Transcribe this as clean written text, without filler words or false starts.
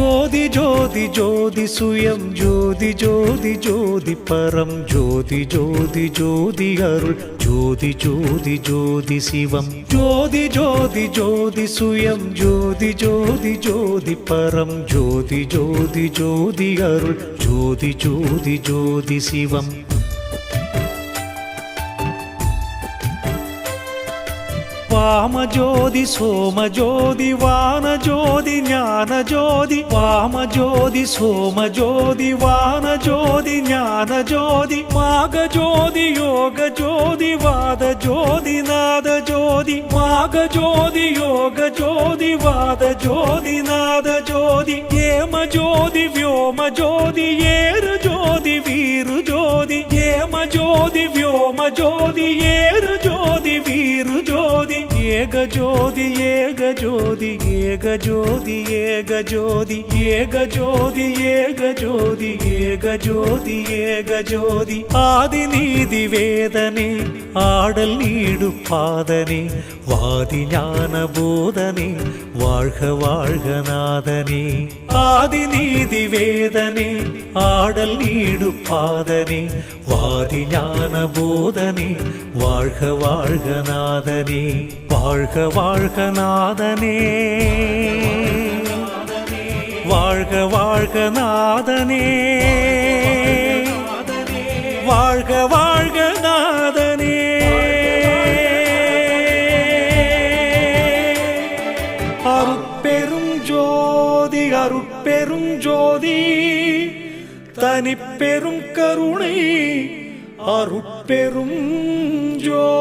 ஜோதி ஜோதி ஜோதி சுயம் ஜோதி ஜோதி ஜோதி பரம் ஜோதி ஜோதி ஜோதி அருள் ஜோதி ஜோதி ஜோதி சிவம் ஜோதி ஜோதி ஜோதி சுயம் ஜோதி ஜோதி ஜோதி பரம் ஜோதி ஜோதி ஜோதி அருள் ஜோதி ஜோதி ஜோதி சிவம் வாமஜோதி சோமஜோதி வானஜோதி ஞானஜோதி வாமஜோதி சோமஜோதி வானஜோதி ஞானஜோதி மாகஜோதி யோகஜோதி வாதஜோதி நாதஜோதி மாகஜோதி யோகஜோதி வாதஜோதி நாதஜோதி ஏமஜோதி व्योमजोதி ஏருஜோதி வீருஜோதி ஏமஜோதி व्योमजोதி ஏருஜோதி வீருஜோதி ஏகஜோதி ஏகஜோதி ஏகஜோதி ஏகஜோதி ஏகஜோதி ஏகஜோதி ஏகஜோதி ஏகஜோதி ஆதி நீதி வேதனே ஆடல் நீடு பாதனே வாதி ஞான போதனே வாழ்க வாழ்க நாதனே ஆதி நீதி வேதனே ஆடல் நீடு பாதனே வாதி ஞான போதனே வாழ்க வாழ்க நாதனே வாழ்க வாழ்க நாதனே வாழ்க வாழ்க நாதனே வாழ்க வாழ்க நாதனே அருட்பெரும் ஜோதி அருட்பெரும் ஜோதி தனிப்பெரும் கருணை அருட்பெரும் ஜோதி